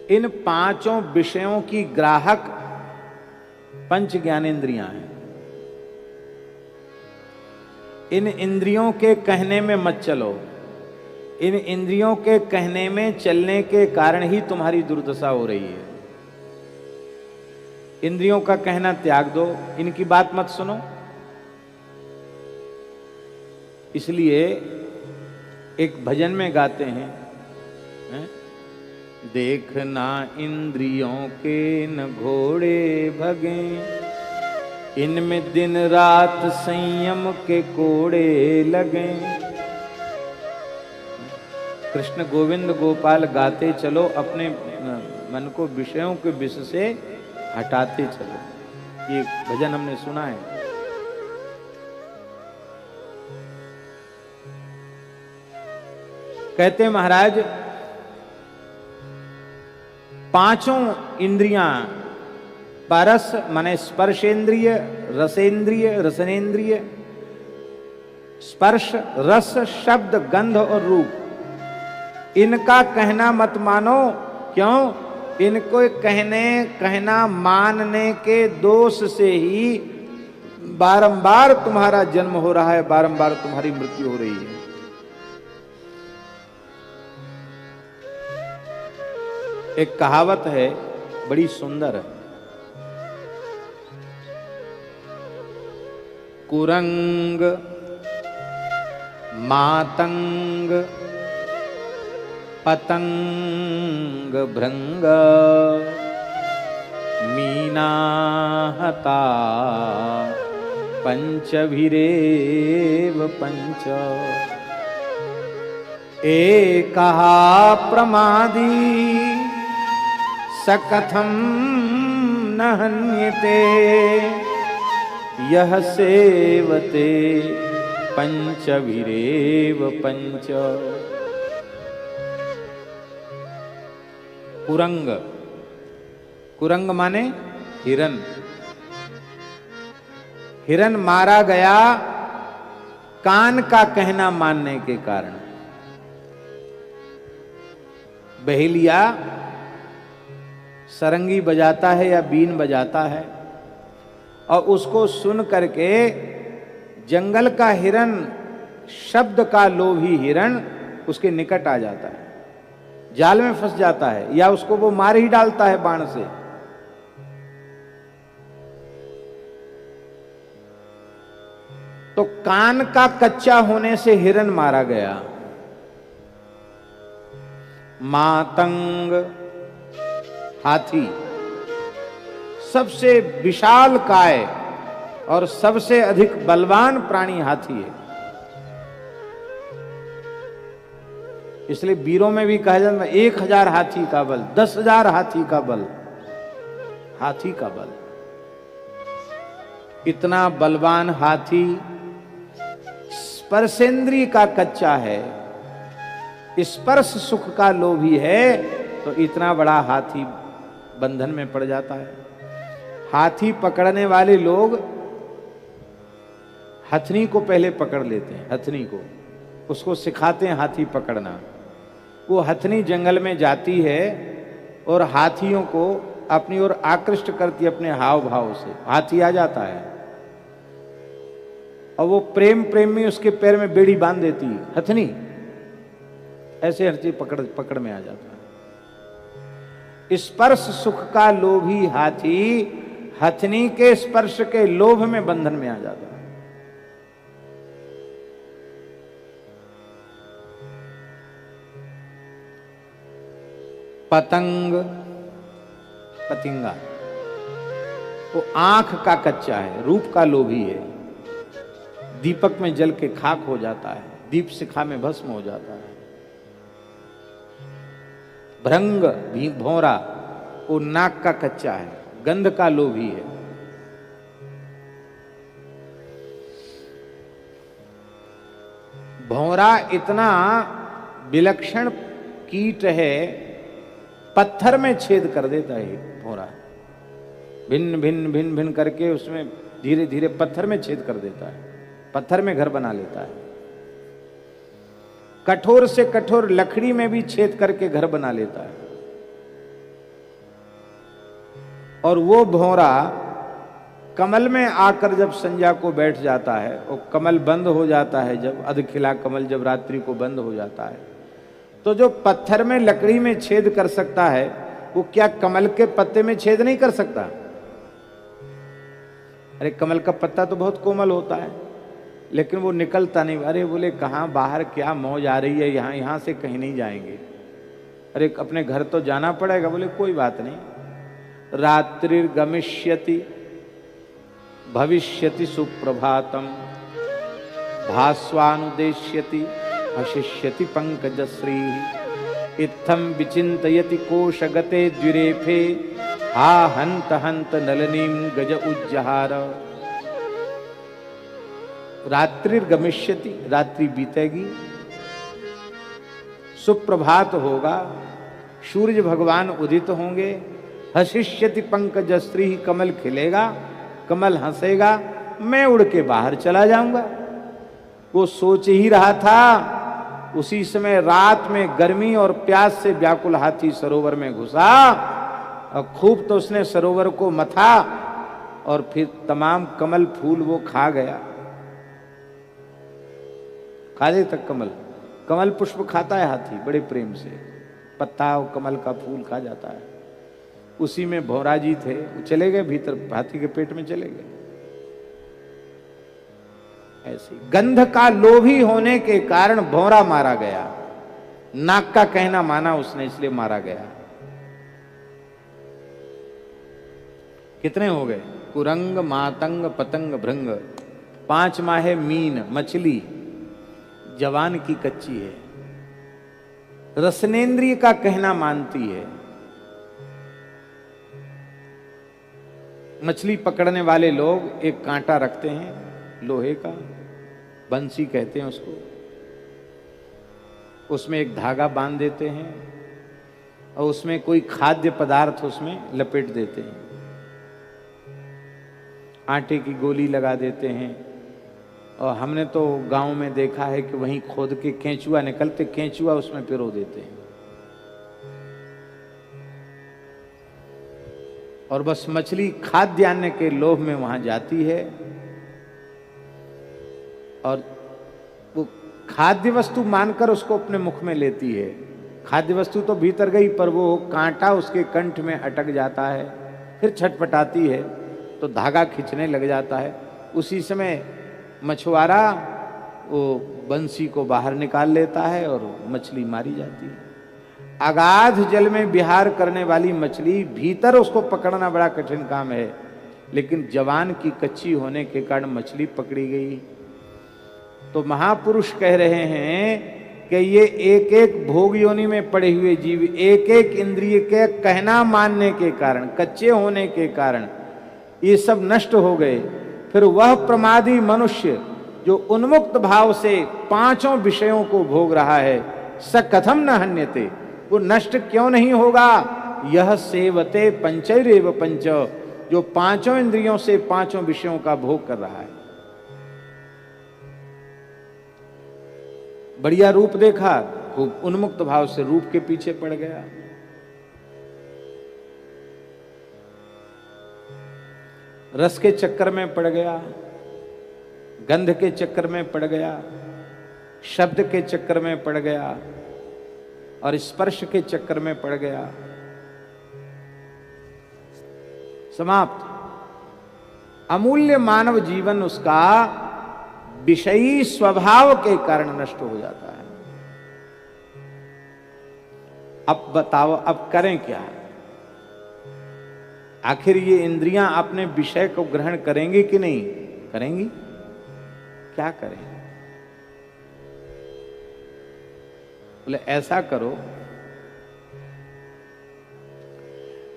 इन पांचों विषयों की ग्राहक पंच ज्ञानेंद्रियां हैं। इन इंद्रियों के कहने में मत चलो। इन इंद्रियों के कहने में चलने के कारण ही तुम्हारी दुर्दशा हो रही है। इंद्रियों का कहना त्याग दो, इनकी बात मत सुनो। इसलिए एक भजन में गाते हैं, देखना इंद्रियों के न घोड़े भगे, इनमें दिन रात संयम के कोड़े लगे। कृष्ण गोविंद गोपाल गाते चलो, अपने मन को विषयों के विष से हटाते चलो। ये भजन हमने सुना है। कहते महाराज, पांचों इंद्रियां, परस माने स्पर्शेंद्रिय, रसेंद्रिय, रसनेन्द्रिय, स्पर्श, रस, शब्द, गंध और रूप, इनका कहना मत मानो। क्यों? इनको कहना मानने के दोष से ही बारंबार तुम्हारा जन्म हो रहा है, बारंबार तुम्हारी मृत्यु हो रही है। एक कहावत है, बड़ी सुंदर है। कुरंग मातंग पतंग भृंग मीनाहता पंचभिरेव पंच, एकहा प्रमादी सकथम न हन्यते, यह सेवते पंचभिरेव पंच। कुरंग, कुरंग माने हिरन। हिरन मारा गया कान का कहना मानने के कारण। बहेलिया सरंगी बजाता है या बीन बजाता है, और उसको सुन करके जंगल का हिरन, शब्द का लोभी हिरन उसके निकट आ जाता है, जाल में फंस जाता है, या उसको वो मार ही डालता है बाण से। तो कान का कच्चा होने से हिरन मारा गया। मातंग हाथी, सबसे विशाल काय और सबसे अधिक बलवान प्राणी हाथी है। इसलिए वीरों में भी कहा जाता है 1000 हाथी का बल, 10,000 हाथी का बल। हाथी का बल, इतना बलवान हाथी स्पर्शेंद्रिय का कच्चा है, स्पर्श सुख का लोभी है, तो इतना बड़ा हाथी बंधन में पड़ जाता है। हाथी पकड़ने वाले लोग हथनी को पहले पकड़ लेते हैं, हथनी को, उसको सिखाते हैं हाथी पकड़ना। वो हथनी जंगल में जाती है और हाथियों को अपनी ओर आकृष्ट करती है अपने हाव भाव से। हाथी आ जाता है और वो प्रेम प्रेम में उसके पैर में बेड़ी बांध देती है हथनी, ऐसे हथनी पकड़ में आ जाता है। स्पर्श सुख का लोभी हाथी हथनी के स्पर्श के लोभ में बंधन में आ जाता है। पतंग, पतिंगा, वो आंख का कच्चा है, रूप का लोभी है, दीपक में जल के खाक हो जाता है, दीप शिखा में भस्म हो जाता है। भृंग भी भौरा, वो नाक का कच्चा है, गंध का लोभी है। भौरा इतना विलक्षण कीट है, पत्थर में छेद कर देता है भौरा, भिन्न भिन्न भिन्न भिन्न करके उसमें धीरे धीरे पत्थर में छेद कर देता है, पत्थर में घर बना लेता है। कठोर से कठोर लकड़ी में भी छेद करके घर बना लेता है। और वो भौरा कमल में आकर जब संध्या को बैठ जाता है और कमल बंद हो जाता है, जब अधखिला कमल जब रात्रि को बंद हो जाता है, तो जो पत्थर में लकड़ी में छेद कर सकता है वो क्या कमल के पत्ते में छेद नहीं कर सकता? अरे कमल का पत्ता तो बहुत कोमल होता है, लेकिन वो निकलता नहीं। अरे बोले कहाँ बाहर क्या मौज आ रही है, यहाँ यहाँ से कहीं नहीं जाएंगे। अरे अपने घर तो जाना पड़ेगा। बोले कोई बात नहीं, रात्रिर्गमिष्यति भविष्यति सुप्रभातम भास्वानुदेश्यति हशिष्यति पंकजश्री इत्थम विचिन्तयति कोशगते द्विरेफे हा हंत हंत नलनीम गज उज्जहार। रात्रिर्गमिष्यति, रात्रि बीतेगी, सुप्रभात होगा, सूर्य भगवान उदित होंगे, हशिष्यति पंकजश्री, कमल खिलेगा, कमल हंसेगा, मैं उड़ के बाहर चला जाऊंगा। वो सोच ही रहा था, उसी समय रात में गर्मी और प्यास से व्याकुल हाथी सरोवर में घुसा और खूब तो उसने सरोवर को मथा और फिर तमाम कमल फूल वो खा गया। खा दे तक कमल, कमल पुष्प खाता है हाथी बड़े प्रेम से, पत्ता और कमल का फूल खा जाता है। उसी में भौरा जी थे, वो चले गए भीतर, हाथी के पेट में चले गए। ऐसे गंध का लोभी होने के कारण भौरा मारा गया, नाक का कहना माना उसने इसलिए मारा गया। कितने हो गए? कुरंग, मातंग, पतंग, भृंग, 5 माहे मीन, मछली जवान की कच्ची है, रसनेन्द्रिय का कहना मानती है। मछली पकड़ने वाले लोग एक कांटा रखते हैं लोहे का, बंसी कहते हैं उसको, उसमें एक धागा बांध देते हैं और उसमें कोई खाद्य पदार्थ उसमें लपेट देते हैं, आटे की गोली लगा देते हैं। और हमने तो गांव में देखा है कि वहीं खोद के केंचुआ निकलते, केंचुआ उसमें पिरो देते हैं और बस मछली खाद्यान्न के लोभ में वहां जाती है और वो खाद्य वस्तु मानकर उसको अपने मुख में लेती है। खाद्य वस्तु तो भीतर गई पर वो कांटा उसके कंठ में अटक जाता है, फिर छटपटाती है तो धागा खींचने लग जाता है। उसी समय मछुआरा वो बंसी को बाहर निकाल लेता है और मछली मारी जाती है। अगाध जल में विहार करने वाली मछली, भीतर उसको पकड़ना बड़ा कठिन काम है, लेकिन जवान की कच्ची होने के कारण मछली पकड़ी गई। तो महापुरुष कह रहे हैं कि ये एक एक भोग योनि में पड़े हुए जीव, एक एक इंद्रिय के कहना मानने के कारण, कच्चे होने के कारण ये सब नष्ट हो गए। फिर वह प्रमादी मनुष्य जो उन्मुक्त भाव से 5 विषयों को भोग रहा है, स कथम न हन्यते, वो नष्ट क्यों नहीं होगा? यह सेवते पंचैरेव पंच, जो 5 इंद्रियों से 5 विषयों का भोग कर रहा है। बढ़िया रूप देखा, खूब उन्मुक्त भाव से रूप के पीछे पड़ गया। रस के चक्कर में पड़ गया, गंध के चक्कर में पड़ गया, शब्द के चक्कर में पड़ गया और स्पर्श के चक्कर में पड़ गया। समाप्त। अमूल्य मानव जीवन उसका विषयी स्वभाव के कारण नष्ट हो जाता है। अब बताओ, अब करें क्या? आखिर ये इंद्रियां अपने विषय को ग्रहण करेंगी कि नहीं करेंगी? क्या करें? बोले ऐसा करो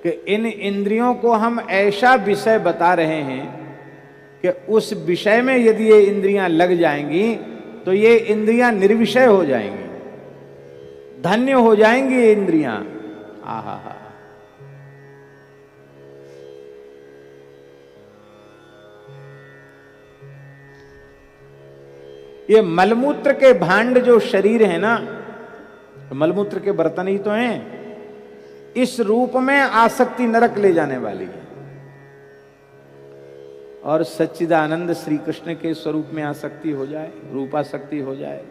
कि इन इंद्रियों को हम ऐसा विषय बता रहे हैं कि उस विषय में यदि ये इंद्रियां लग जाएंगी तो ये इंद्रियां निर्विषय हो जाएंगी, धन्य हो जाएंगी ये इंद्रियां। आहा हा। ये मलमूत्र के भांड जो शरीर है ना, मलमूत्र के बर्तन ही तो हैं, इस रूप में आसक्ति नरक ले जाने वाली है। और सच्चिदानंद श्री कृष्ण के स्वरूप में आसक्ति हो जाए, रूपासक्ति हो जाए।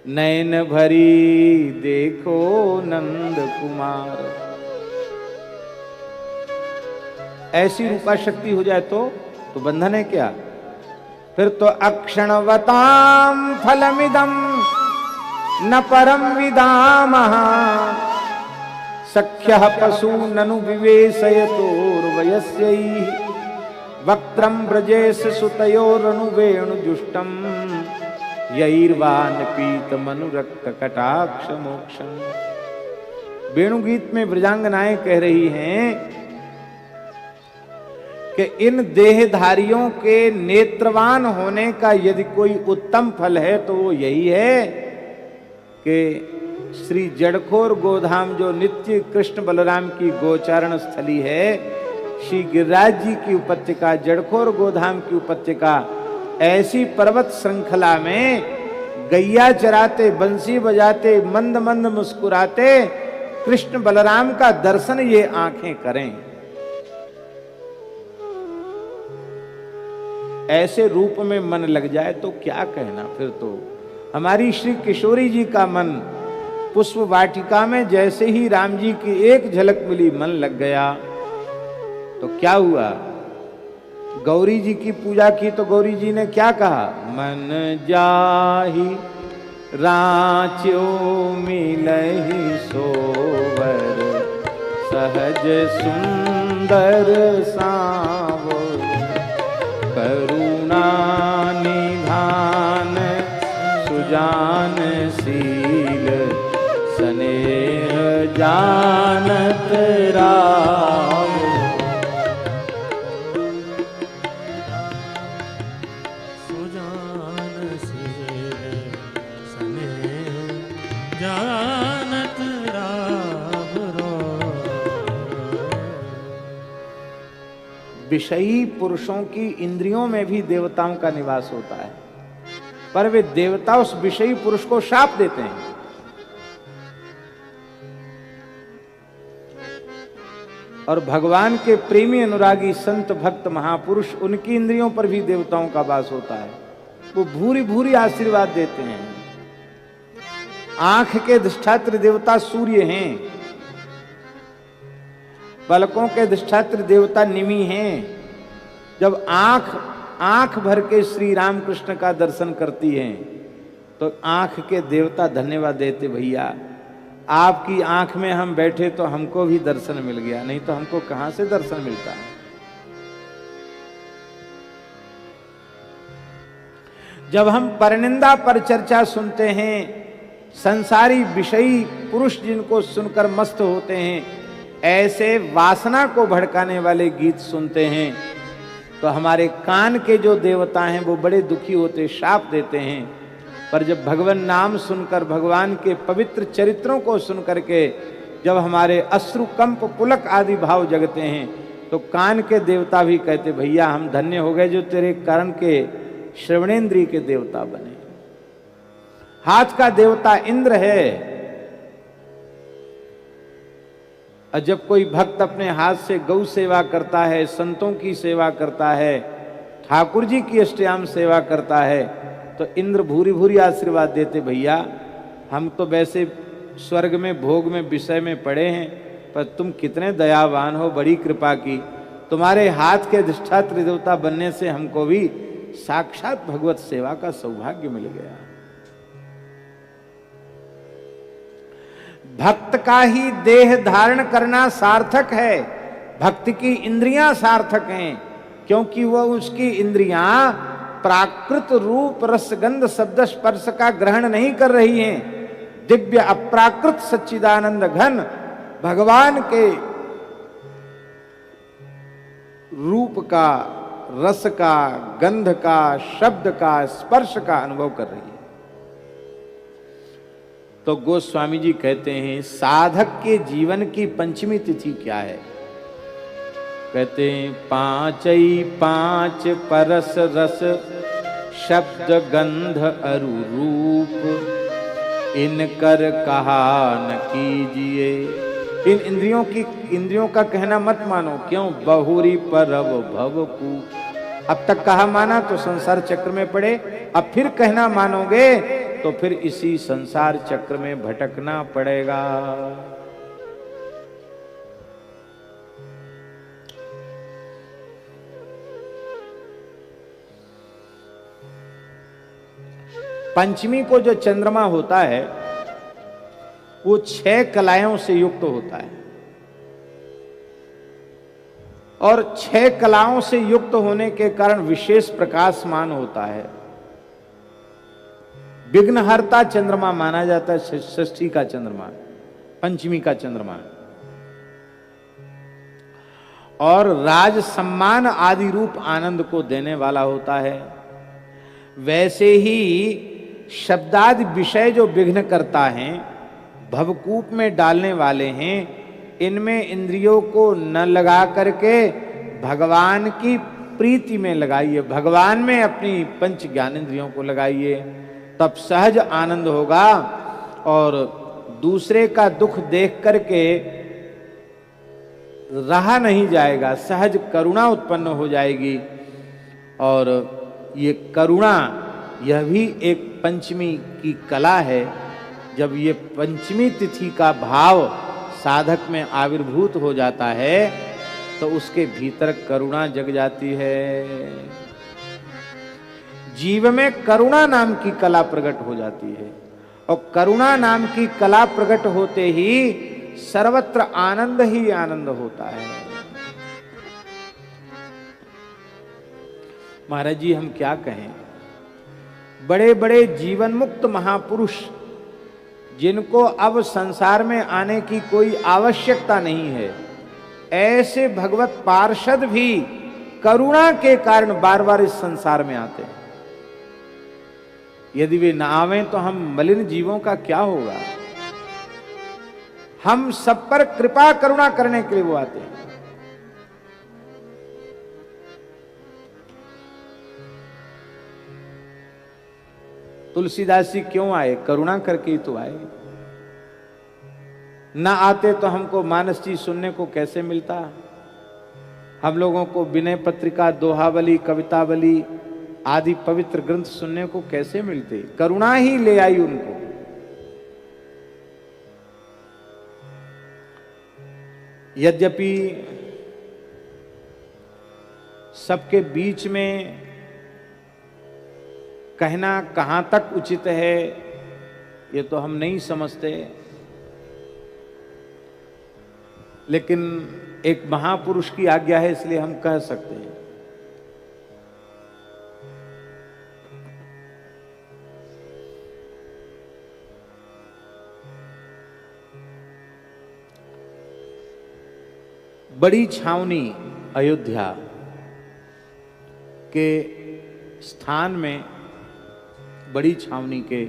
नयन भरी देखो नंद कुमार, ऐसी रूपाशक्ति हो जाए तो बंधन है क्या? फिर तो अक्षणवताम फलमिदम न परम विदामः, सख्यः पशु ननु विवेशयतोर्वयस्यैः, वक्त्रं ब्रजेश सुतयोरनुवेणुजुष्टं, यैर्वान पीतमनुरक्त कटाक्ष मोक्षम। वेणुगीत में ब्रजांगनाएं कह रही हैं कि इन देहधारियों के नेत्रवान होने का यदि कोई उत्तम फल है तो वो यही है कि श्री जड़खोर गोधाम जो नित्य कृष्ण बलराम की गोचारण स्थली है, श्री गिरिराज जी की उपत्यका, जड़खोर गोधाम की उपत्यका, ऐसी पर्वत श्रृंखला में गैया चराते, बंसी बजाते, मंद मंद मुस्कुराते कृष्ण बलराम का दर्शन ये आंखें करें। ऐसे रूप में मन लग जाए तो क्या कहना। फिर तो हमारी श्री किशोरी जी का मन पुष्प वाटिका में जैसे ही राम जी की एक झलक मिली मन लग गया। तो क्या हुआ, गौरी जी की पूजा की तो गौरी जी ने क्या कहा, मन जाहि रांच्यो मिलहि सोवर, सहज सुंदर सावो, करुणा निधान सुजान शील, स्नेह जानत राम। सुजान शील स्नेह जानत राम। विषयी पुरुषों की इंद्रियों में भी देवताओं का निवास होता है, पर वे देवता उस विषयी पुरुष को शाप देते हैं। और भगवान के प्रेमी अनुरागी संत भक्त महापुरुष, उनकी इंद्रियों पर भी देवताओं का वास होता है। वो भूरी भूरी आशीर्वाद देते हैं। आंख के अधिष्ठात्र देवता सूर्य हैं, पलकों के अधिष्ठात्र देवता निमि हैं। जब आंख भर के श्री राम कृष्ण का दर्शन करती हैं तो आंख के देवता धन्यवाद देते, भैया आपकी आंख में हम बैठे तो हमको भी दर्शन मिल गया, नहीं तो हमको कहां से दर्शन मिलता है। जब हम परनिंदा पर चर्चा सुनते हैं, संसारी विषयी पुरुष जिनको सुनकर मस्त होते हैं, ऐसे वासना को भड़काने वाले गीत सुनते हैं, तो हमारे कान के जो देवता हैं वो बड़े दुखी होते, शाप देते हैं। पर जब भगवान नाम सुनकर, भगवान के पवित्र चरित्रों को सुनकर के जब हमारे अश्रु कंप पुलक आदि भाव जगते हैं, तो कान के देवता भी कहते, भैया हम धन्य हो गए जो तेरे कारण के श्रवणेन्द्रिय के देवता बने। हाथ का देवता इंद्र है, और जब कोई भक्त अपने हाथ से गौ सेवा करता है, संतों की सेवा करता है, ठाकुर जी की अष्टयाम सेवा करता है, तो इंद्र भूरी भूरी आशीर्वाद देते, भैया हम तो वैसे स्वर्ग में भोग में विषय में पड़े हैं, पर तुम कितने दयावान हो, बड़ी कृपा की, तुम्हारे हाथ के अधिष्ठात्र देवता बनने से हमको भी साक्षात भगवत सेवा का सौभाग्य मिल गया। भक्त का ही देह धारण करना सार्थक है, भक्त की इंद्रियां सार्थक हैं, क्योंकि वह उसकी इंद्रियां प्राकृत रूप रसगंध शब्द स्पर्श का ग्रहण नहीं कर रही हैं। दिव्य अप्राकृत सच्चिदानंद घन भगवान के रूप का, रस का, गंध का, शब्द का, स्पर्श का अनुभव कर रही है। तो गोस्वामी जी कहते हैं, साधक के जीवन की पंचमी तिथि क्या है? कहते हैं, पांचई पांच परस रस शब्द गंध अरु रूप, इनकर कहा न कीजिए इन इंद्रियों का कहना मत मानो। क्यों? बहुरी परव भवकूप। अब तक कहा माना तो संसार चक्र में पड़े, अब फिर कहना मानोगे तो फिर इसी संसार चक्र में भटकना पड़ेगा। पंचमी को जो चंद्रमा होता है वो 6 कलाओं से युक्त होता है, और 6 कलाओं से युक्त होने के कारण विशेष प्रकाशमान होता है। विघ्नहर्ता चंद्रमा माना जाता है, षष्ठी का चंद्रमा, पंचमी का चंद्रमा, और राज सम्मान आदि रूप आनंद को देने वाला होता है। वैसे ही शब्दादि विषय जो विघ्न करता है, भवकूप में डालने वाले हैं, इनमें इंद्रियों को न लगा करके भगवान की प्रीति में लगाइए, भगवान में अपनी पंच ज्ञानेंद्रियों को लगाइए, तब सहज आनंद होगा। और दूसरे का दुख देख करके रहा नहीं जाएगा, सहज करुणा उत्पन्न हो जाएगी। और ये करुणा, यह भी एक पंचमी की कला है। जब ये पंचमी तिथि का भाव साधक में आविर्भूत हो जाता है तो उसके भीतर करुणा जग जाती है, जीव में करुणा नाम की कला प्रकट हो जाती है। और करुणा नाम की कला प्रकट होते ही सर्वत्र आनंद ही आनंद होता है। महाराज जी, हम क्या कहें, बड़े बड़े जीवन मुक्त महापुरुष, जिनको अब संसार में आने की कोई आवश्यकता नहीं है, ऐसे भगवत पार्षद भी करुणा के कारण बार बार इस संसार में आते हैं। यदि वे न आवें तो हम मलिन जीवों का क्या होगा? हम सब पर कृपा करुणा करने के लिए वो आते हैं। तुलसीदास जी क्यों आए? करुणा करके ही तो आए। ना आते तो हमको मानस जी सुनने को कैसे मिलता? हम लोगों को विनय पत्रिका, दोहावली, कवितावली आदि पवित्र ग्रंथ सुनने को कैसे मिलते? करुणा ही ले आई उनको। यद्यपि सबके बीच में कहना कहां तक उचित है ये तो हम नहीं समझते, लेकिन एक महापुरुष की आज्ञा है इसलिए हम कह सकते हैं। बड़ी छावनी अयोध्या के स्थान में, बड़ी छावनी के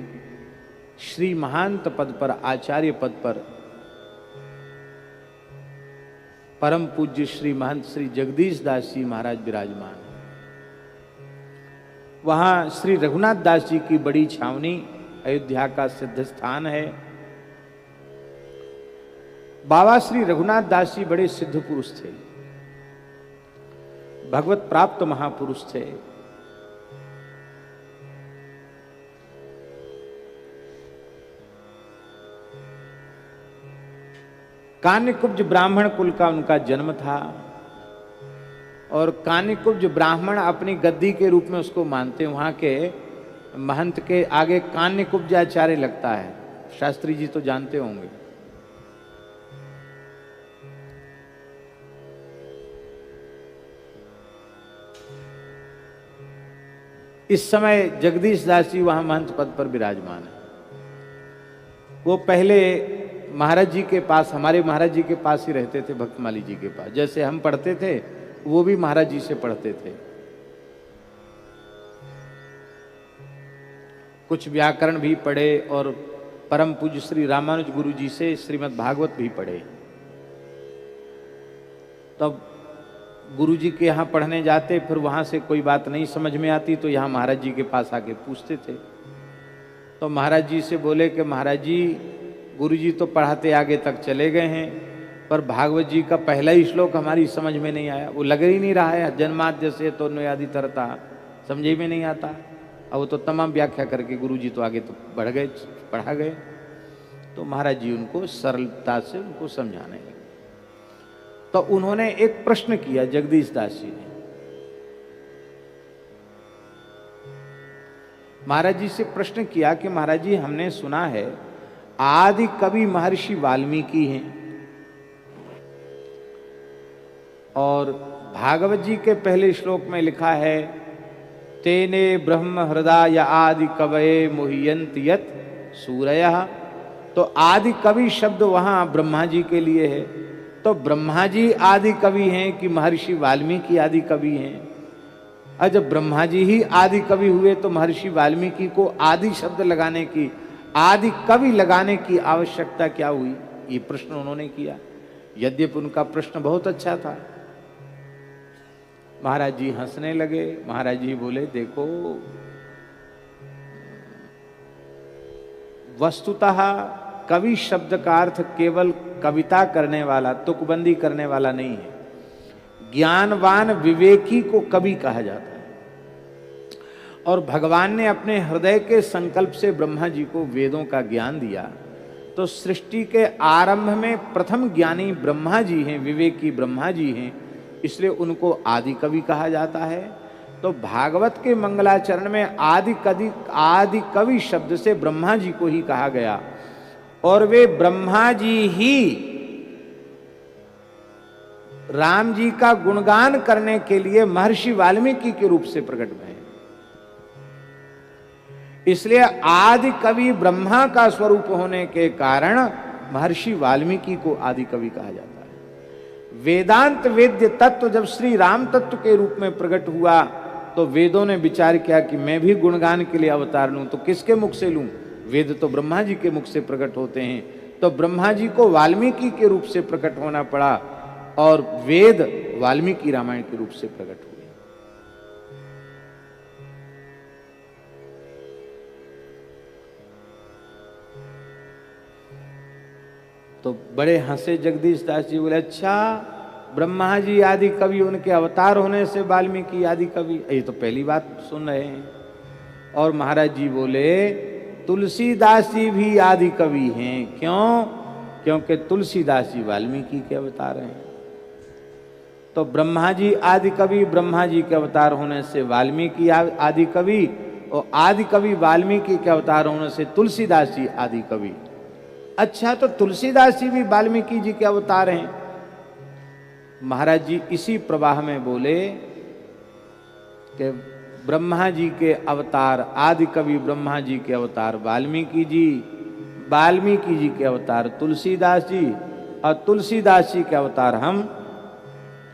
श्री महंत पद पर, आचार्य पद पर परम पूज्य श्री महंत श्री जगदीश दास जी महाराज विराजमान। वहां श्री रघुनाथ दास जी की बड़ी छावनी अयोध्या का सिद्ध स्थान है। बाबा श्री रघुनाथ दास जी बड़े सिद्ध पुरुष थे, भगवत प्राप्त महापुरुष थे। कान्यकुब्ज ब्राह्मण कुल का उनका जन्म था, और कान्यकुब्ज ब्राह्मण अपनी गद्दी के रूप में उसको मानते। वहां के महंत के आगे कान्यकुब्जाचार्य लगता है, शास्त्री जी तो जानते होंगे। इस समय जगदीश दास जी वहां महंत पद पर विराजमान है। वो पहले महाराज जी के पास, हमारे महाराज जी के पास ही रहते थे, भक्तमाली जी के पास। जैसे हम पढ़ते थे वो भी महाराज जी से पढ़ते थे। कुछ व्याकरण भी पढ़े और परम पूज्य श्री रामानुज गुरु जी से श्रीमद् भागवत भी पढ़े। तब गुरु जी के यहाँ पढ़ने जाते, फिर वहाँ से कोई बात नहीं समझ में आती तो यहाँ महाराज जी के पास आके पूछते थे। तो महाराज जी से बोले कि महाराज जी, गुरु जी तो पढ़ाते आगे तक चले गए हैं, पर भागवत जी का पहला ही श्लोक हमारी समझ में नहीं आया, वो लग ही नहीं रहा है जन्माद्य से तो न्यादि तरता, समझे में नहीं आता। अब वो तो तमाम व्याख्या करके गुरु जी तो आगे तो बढ़ गए, पढ़ा गए। तो महाराज जी उनको सरलता से उनको समझाने लगे। तो उन्होंने एक प्रश्न किया जगदीश दास जी ने, महाराज जी से प्रश्न किया कि महाराज जी हमने सुना है आदि कवि महर्षि वाल्मीकि हैं, और भागवत जी के पहले श्लोक में लिखा है तेने ब्रह्म हृदय आदि कवये मुह्यंत यत सूरयः। तो आदि कवि शब्द वहां ब्रह्मा जी के लिए है। तो ब्रह्मा जी आदि कवि हैं कि महर्षि वाल्मीकि आदि कवि हैं? और जब ब्रह्मा जी ही आदि कवि हुए तो महर्षि वाल्मीकि को आदि शब्द लगाने की, आदि कवि लगाने की आवश्यकता क्या हुई? ये प्रश्न उन्होंने किया। यद्यपि उनका प्रश्न बहुत अच्छा था। महाराज जी हंसने लगे। महाराज जी बोले देखो, वस्तुतः कवि शब्द का अर्थ केवल कविता करने वाला, तुकबंदी करने वाला नहीं है। ज्ञानवान विवेकी को कवि कहा जाता है। और भगवान ने अपने हृदय के संकल्प से ब्रह्मा जी को वेदों का ज्ञान दिया। तो सृष्टि के आरंभ में प्रथम ज्ञानी ब्रह्मा जी हैं, विवेकी ब्रह्मा जी हैं, इसलिए उनको आदि कवि कहा जाता है। तो भागवत के मंगलाचरण में आदि कवि शब्द से ब्रह्मा जी को ही कहा गया, और वे ब्रह्मा जी ही राम जी का गुणगान करने के लिए महर्षि वाल्मीकि के रूप से प्रकट हुए। इसलिए आदि कवि ब्रह्मा का स्वरूप होने के कारण महर्षि वाल्मीकि को आदि कवि कहा जाता है। वेदांत वेद्य तत्व जब श्री राम तत्व के रूप में प्रकट हुआ तो वेदों ने विचार किया कि मैं भी गुणगान के लिए अवतार लूं, तो किसके मुख से लूं? वेद तो ब्रह्मा जी के मुख से प्रकट होते हैं। तो ब्रह्मा जी को वाल्मीकि के रूप से प्रकट होना पड़ा, और वेद वाल्मीकि रामायण के रूप से प्रकट हुए। तो बड़े हंसे जगदीश दास जी, बोले अच्छा ब्रह्मा जी आदि कवि, उनके अवतार होने से वाल्मीकि आदि कवि? ये तो पहली बात सुन रहे हैं। और महाराज जी बोले तुलसीदास जी भी आदि कवि हैं। क्यों? क्योंकि तुलसीदास जी वाल्मीकि के अवतार हैं। तो ब्रह्मा जी आदि कवि, ब्रह्मा जी के अवतार होने से वाल्मीकि आदि कवि, और आदि कवि वाल्मीकि के अवतार होने से तुलसीदास जी आदि कवि। अच्छा, तो तुलसीदास जी भी वाल्मीकि जी के अवतार हैं? महाराज जी इसी प्रवाह में बोले कि ब्रह्मा जी के अवतार आदि कवि, ब्रह्मा जी के अवतार वाल्मीकि जी, वाल्मीकि जी के अवतार तुलसीदास जी, और तुलसीदास जी के अवतार हम।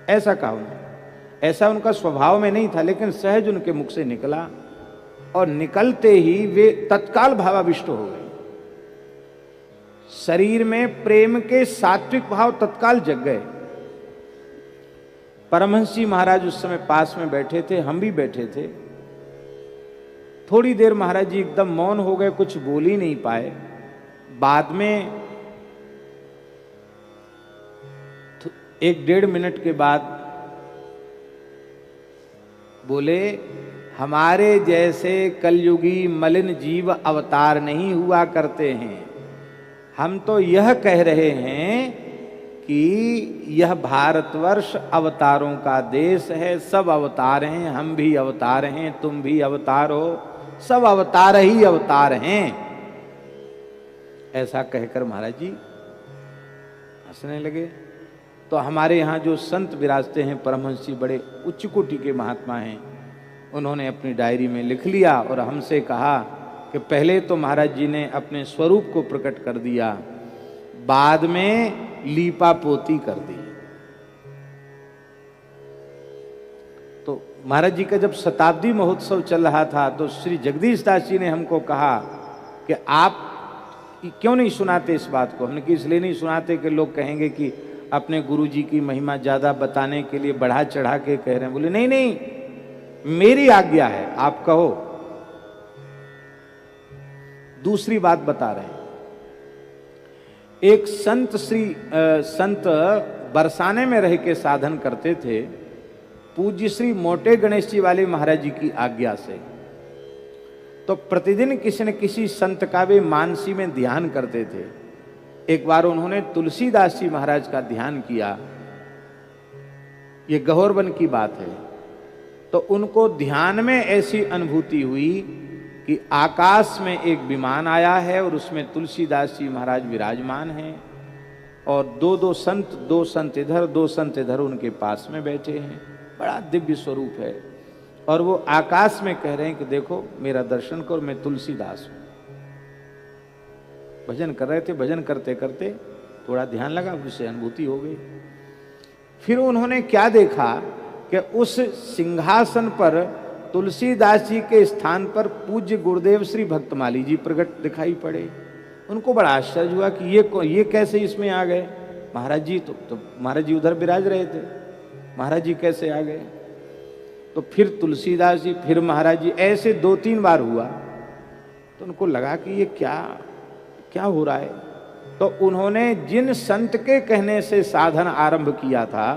ऐसा कहा उन्होंने। ऐसा उनका स्वभाव में नहीं था, लेकिन सहज उनके मुख से निकला, और निकलते ही वे तत्काल भावाविष्ट हो गए। शरीर में प्रेम के सात्विक भाव तत्काल जग गए। परमहंस जी महाराज उस समय पास में बैठे थे, हम भी बैठे थे। थोड़ी देर महाराज जी एकदम मौन हो गए, कुछ बोल ही नहीं पाए। बाद में 1-1.5 मिनट के बाद बोले, हमारे जैसे कलयुगी मलिन जीव अवतार नहीं हुआ करते हैं। हम तो यह कह रहे हैं कि यह भारतवर्ष अवतारों का देश है, सब अवतार हैं, हम भी अवतार हैं, तुम भी अवतार हो, सब अवतार ही अवतार हैं। ऐसा कहकर महाराज जी हंसने लगे। तो हमारे यहाँ जो संत विराजते हैं परमहंस जी, बड़े उच्च कोटि के महात्मा हैं, उन्होंने अपनी डायरी में लिख लिया और हमसे कहा कि पहले तो महाराज जी ने अपने स्वरूप को प्रकट कर दिया, बाद में लीपा पोती कर दी। तो महाराज जी का जब शताब्दी महोत्सव चल रहा था तो श्री जगदीश दास जी ने हमको कहा कि आप क्यों नहीं सुनाते इस बात को। हमने कि इसलिए नहीं सुनाते कि लोग कहेंगे कि अपने गुरु जी की महिमा ज्यादा बताने के लिए बढ़ा चढ़ा के कह रहे हैं। बोले नहीं नहीं, मेरी आज्ञा है, आप कहो। दूसरी बात बता रहे हैं, एक संत बरसाने में रह के साधन करते थे, पूज्य श्री मोटे गणेश जी वाले महाराज जी की आज्ञा से। तो प्रतिदिन किसी न किसी संत का वे मानसी में ध्यान करते थे। एक बार उन्होंने तुलसीदास जी महाराज का ध्यान किया, ये गहोरवन की बात है। तो उनको ध्यान में ऐसी अनुभूति हुई कि आकाश में एक विमान आया है और उसमें तुलसीदास जी महाराज विराजमान हैं और दो संत इधर दो संत इधर उनके पास में बैठे हैं। बड़ा दिव्य स्वरूप है और वो आकाश में कह रहे हैं कि देखो मेरा दर्शन करो, मैं तुलसीदास हूं। भजन कर रहे थे, भजन करते करते थोड़ा ध्यान लगा, उससे अनुभूति हो गई। फिर उन्होंने क्या देखा कि उस सिंहासन पर तुलसीदास जी के स्थान पर पूज्य गुरुदेव श्री भक्तमाली जी प्रकट दिखाई पड़े। उनको बड़ा आश्चर्य हुआ कि ये कैसे इसमें आ गए। महाराज जी तो महाराज जी उधर विराज रहे थे, महाराज जी कैसे आ गए। तो फिर तुलसीदास जी, फिर महाराज जी, ऐसे 2-3 बार हुआ। तो उनको लगा कि ये क्या हो रहा है। तो उन्होंने जिन संत के कहने से साधन आरंभ किया था,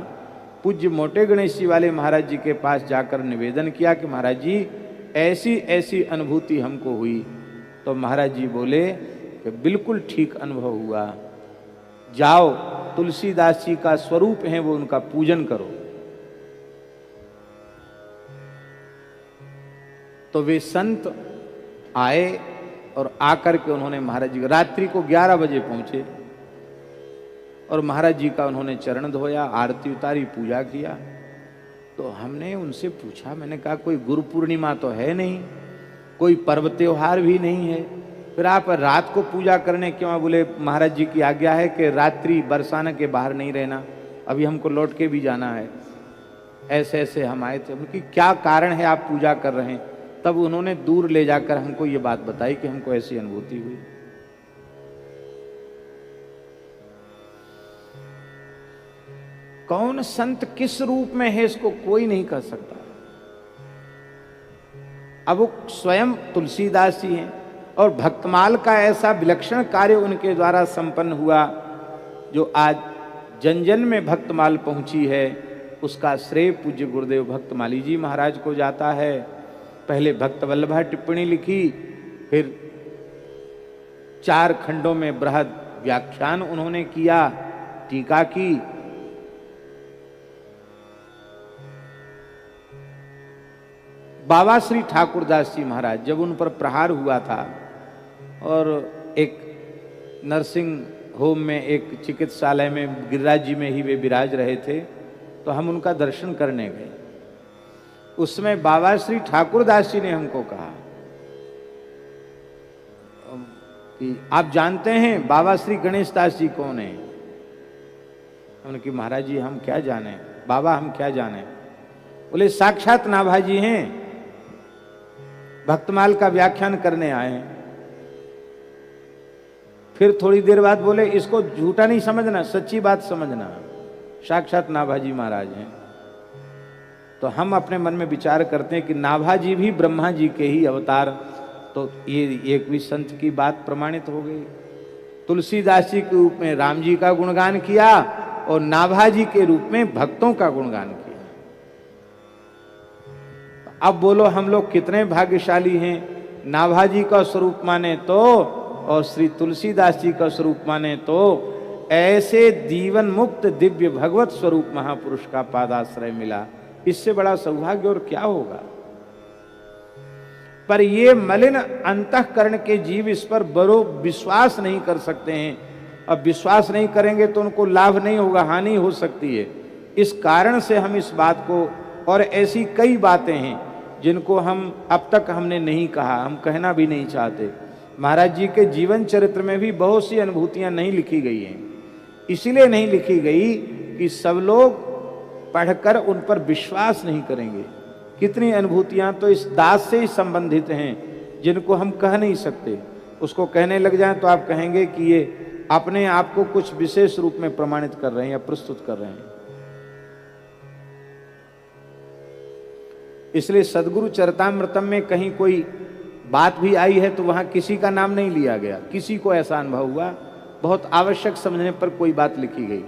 पूज्य मोटे गणेश जी वाले महाराज जी के पास जाकर निवेदन किया कि महाराज जी ऐसी ऐसी अनुभूति हमको हुई। तो महाराज जी बोले कि बिल्कुल ठीक अनुभव हुआ, जाओ तुलसीदास जी का स्वरूप है वो, उनका पूजन करो। तो वे संत आए और आकर के उन्होंने महाराज जी, रात्रि को 11 बजे पहुंचे और महाराज जी का उन्होंने चरण धोया, आरती उतारी, पूजा किया। तो हमने उनसे पूछा, मैंने कहा कोई गुरु पूर्णिमा तो है नहीं, कोई पर्व त्योहार भी नहीं है, फिर आप रात को पूजा करने क्यों। बोले महाराज जी की आज्ञा है कि रात्रि बरसाने के बाहर नहीं रहना, अभी हमको लौट के भी जाना है। ऐसे ऐसे हम आए थे। उनकी क्या कारण है आप पूजा कर रहे हैं। तब उन्होंने दूर ले जाकर हमको ये बात बताई कि हमको ऐसी अनुभूति हुई। कौन संत किस रूप में है इसको कोई नहीं कह सकता। अब वो स्वयं तुलसीदास जी हैं और भक्तमाल का ऐसा विलक्षण कार्य उनके द्वारा संपन्न हुआ जो आज जन जन में भक्तमाल पहुंची है। उसका श्रेय पूज्य गुरुदेव भक्तमाली जी महाराज को जाता है। पहले भक्त वल्लभा टिप्पणी लिखी, फिर 4 खंडों में बृहद व्याख्यान उन्होंने किया, टीका की। बाबा श्री ठाकुरदास जी महाराज जब उन पर प्रहार हुआ था और एक नर्सिंग होम में, एक चिकित्सालय में गिरिराज जी में ही वे विराज रहे थे, तो हम उनका दर्शन करने गए। उसमें बाबा श्री ठाकुरदास जी ने हमको कहा कि आप जानते हैं बाबा श्री गणेश दास जी कौन है। हमने कहा महाराज जी हम क्या जाने, बाबा हम क्या जाने। बोले साक्षात नाभा जी हैं, भक्तमाल का व्याख्यान करने आए हैं। फिर थोड़ी देर बाद बोले इसको झूठा नहीं समझना, सच्ची बात समझना, साक्षात नाभा जी महाराज हैं। तो हम अपने मन में विचार करते हैं कि नाभा जी भी ब्रह्मा जी के ही अवतार, तो ये एक भी संत की बात प्रमाणित हो गई। तुलसीदास जी के रूप में राम जी का गुणगान किया और नाभा जी के रूप में भक्तों का गुणगान किया। अब बोलो हम लोग कितने भाग्यशाली हैं, नाभा जी का स्वरूप माने तो और श्री तुलसीदास जी का स्वरूप माने तो। ऐसे जीवन मुक्त दिव्य भगवत स्वरूप महापुरुष का पादाश्रय मिला, इससे बड़ा सौभाग्य और क्या होगा। पर ये मलिन अंतःकरण के जीव इस पर बड़ो विश्वास नहीं कर सकते हैं। अब विश्वास नहीं करेंगे तो उनको लाभ नहीं होगा, हानि हो सकती है। इस कारण से हम इस बात को, और ऐसी कई बातें हैं जिनको हम अब तक हमने नहीं कहा, हम कहना भी नहीं चाहते। महाराज जी के जीवन चरित्र में भी बहुत सी अनुभूतियां नहीं लिखी गई हैं। इसलिए नहीं लिखी गई कि सब लोग पढ़कर उन पर विश्वास नहीं करेंगे। कितनी अनुभूतियां तो इस दास से ही संबंधित हैं जिनको हम कह नहीं सकते। उसको कहने लग जाएं तो आप कहेंगे कि ये अपने आप को कुछ विशेष रूप में प्रमाणित कर रहे हैं या प्रस्तुत कर रहे हैं। इसलिए सदगुरु चरितामृतम में कहीं कोई बात भी आई है तो वहां किसी का नाम नहीं लिया गया। किसी को ऐसा अनुभव हुआ बहुत आवश्यक समझने पर कोई बात लिखी गई,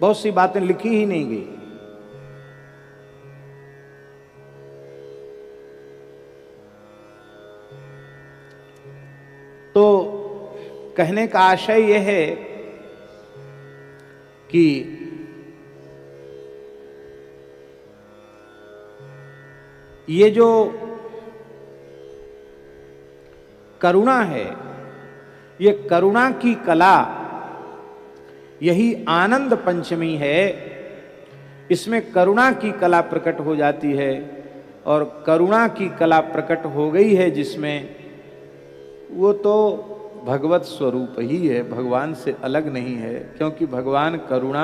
बहुत सी बातें लिखी ही नहीं गई। तो कहने का आशय यह है कि ये जो करुणा है, ये करुणा की कला, यही आनंद पंचमी है। इसमें करुणा की कला प्रकट हो जाती है, और करुणा की कला प्रकट हो गई है जिसमें, वो तो भगवत स्वरूप ही है, भगवान से अलग नहीं है, क्योंकि भगवान करुणा